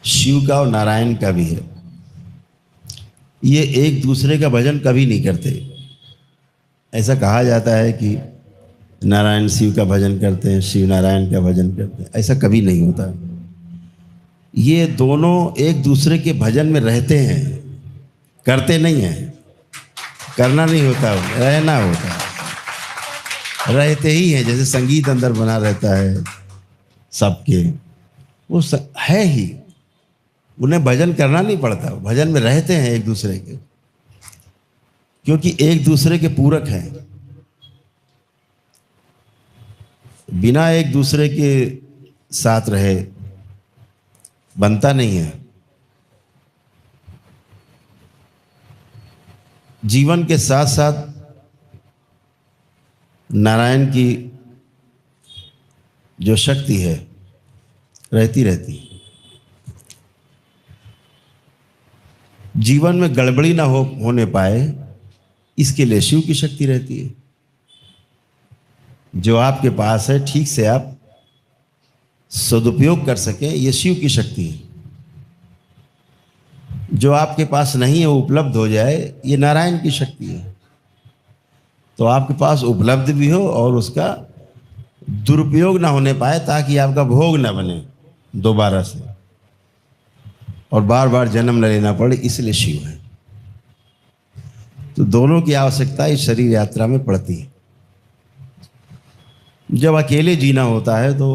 शिव का और नारायण का भी है। ये एक दूसरे का भजन कभी नहीं करते। ऐसा कहा जाता है कि नारायण शिव का भजन करते हैं, शिव नारायण का भजन करते हैं, ऐसा कभी नहीं होता। ये दोनों एक दूसरे के भजन में रहते हैं, करते नहीं हैं। करना नहीं होता, रहना होता है। रहते ही हैं, जैसे संगीत अंदर बना रहता है सबके, वो है ही। उन्हें भजन करना नहीं पड़ता, भजन में रहते हैं एक दूसरे के, क्योंकि एक दूसरे के पूरक हैं। बिना एक दूसरे के साथ रहे बनता नहीं है। जीवन के साथ साथ नारायण की जो शक्ति है रहती रहती है। जीवन में गड़बड़ी ना होने पाए, इसके लिए शिव की शक्ति रहती है। जो आपके पास है ठीक से आप सदुपयोग कर सकें, ये शिव की शक्ति है। जो आपके पास नहीं है वो उपलब्ध हो जाए, ये नारायण की शक्ति है। तो आपके पास उपलब्ध भी हो और उसका दुरुपयोग ना होने पाए, ताकि आपका भोग ना बने दोबारा से और बार बार जन्म न लेना पड़े, इसलिए शिव है। तो दोनों की आवश्यकता इस शरीर यात्रा में पड़ती है। जब अकेले जीना होता है तो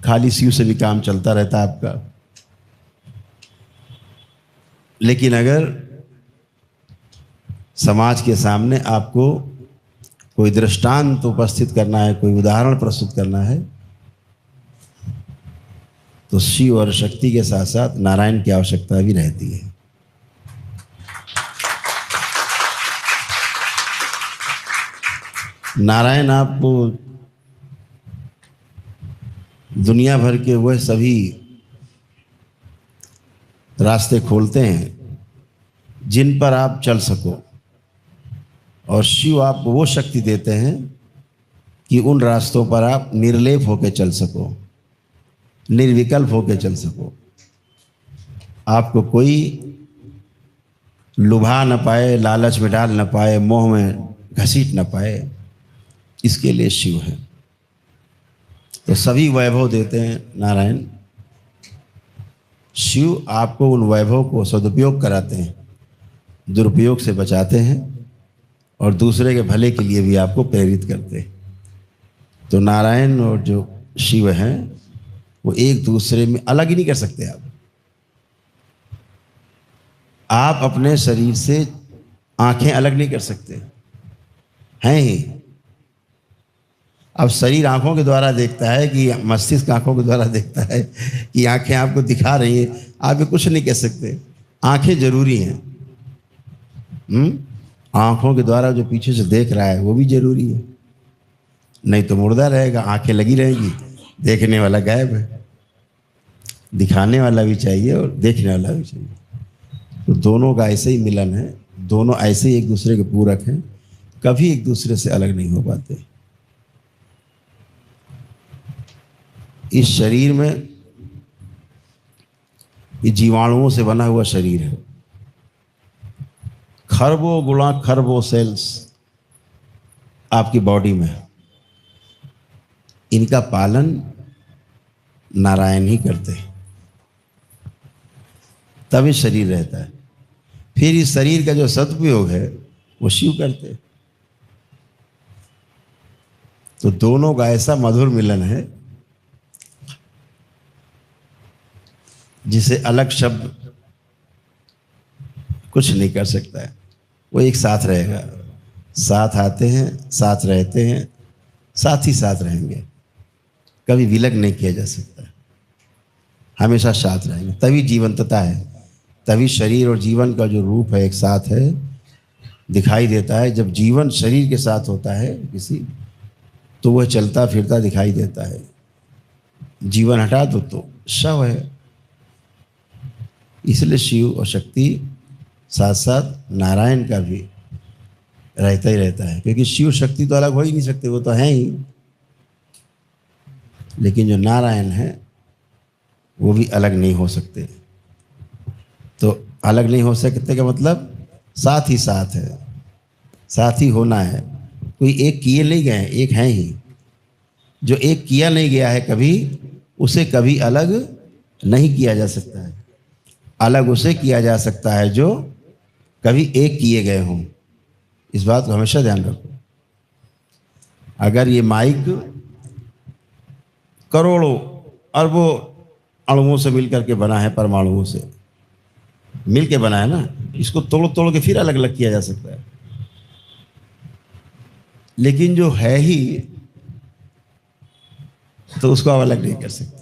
खाली शिव से भी काम चलता रहता है आपका। लेकिन अगर समाज के सामने आपको कोई दृष्टांत उपस्थित करना है, कोई उदाहरण प्रस्तुत करना है, तो शिव और शक्ति के साथ साथ नारायण की आवश्यकता भी रहती है। नारायण आपको दुनिया भर के वह सभी रास्ते खोलते हैं जिन पर आप चल सको, और शिव आपको वो शक्ति देते हैं कि उन रास्तों पर आप निर्लेप होकर चल सको, निर्विकल्प होकर चल सको। आपको कोई लुभा न पाए, लालच में डाल न पाए, मोह में घसीट न पाए, इसके लिए शिव है। तो सभी वैभव देते हैं नारायण। शिव आपको उन वैभव को सदुपयोग कराते हैं, दुरुपयोग से बचाते हैं, और दूसरे के भले के लिए भी आपको प्रेरित करते हैं। तो नारायण और जो शिव हैं वो एक दूसरे में अलग ही नहीं कर सकते। आप अपने शरीर से आंखें अलग नहीं कर सकते हैं ही। अब शरीर आंखों के द्वारा देखता है कि मस्तिष्क आंखों के द्वारा देखता है कि आंखें आपको दिखा रही हैं, आप ये कुछ नहीं कह सकते। आंखें जरूरी हैं। आंखों के द्वारा जो पीछे से देख रहा है वो भी जरूरी है, नहीं तो मुर्दा रहेगा। आंखें लगी रहेंगी, देखने वाला गायब है। दिखाने वाला भी चाहिए और देखने वाला भी चाहिए। तो दोनों का ऐसे ही मिलन है, दोनों ऐसे ही एक दूसरे के पूरक हैं, कभी एक दूसरे से अलग नहीं हो पाते। इस शरीर में, ये जीवाणुओं से बना हुआ शरीर है। खरबों गुणा खरबों सेल्स आपकी बॉडी में है। इनका पालन नारायण ही करते हैं, तभी शरीर रहता है। फिर इस शरीर का जो सदुपयोग है वो शिव करते हैं। तो दोनों का ऐसा मधुर मिलन है जिसे अलग शब्द कुछ नहीं कर सकता है। वो एक साथ रहेगा, साथ आते हैं, साथ रहते हैं, साथ ही साथ रहेंगे। कभी विलग नहीं किया जा सकता, हमेशा साथ रहेंगे। तभी जीवंतता है, तभी शरीर और जीवन का जो रूप है एक साथ है, दिखाई देता है। जब जीवन शरीर के साथ होता है किसी, तो वह चलता फिरता दिखाई देता है। जीवन हटा दो तो शव है। इसलिए शिव और शक्ति साथ साथ नारायण का भी रहता ही रहता है, क्योंकि शिव शक्ति तो अलग हो ही नहीं सकते, वो तो हैं ही। लेकिन जो नारायण है वो भी अलग नहीं हो सकते। तो अलग नहीं हो सकते का मतलब साथ ही साथ है, साथ ही होना है। कोई एक किए नहीं गए, एक हैं ही। जो एक किया नहीं गया है कभी, उसे कभी अलग नहीं किया जा सकता है। अलग उसे किया जा सकता है जो कभी एक किए गए हों। इस बात को हमेशा ध्यान रखो। अगर ये माइक करोड़ों अरबों अणुओं से मिलकर के बना है, परमाणुओं से मिल के बना है ना, इसको तोड़ तोड़ के फिर अलग अलग किया जा सकता है। लेकिन जो है ही, तो उसको आप अलग नहीं कर सकते।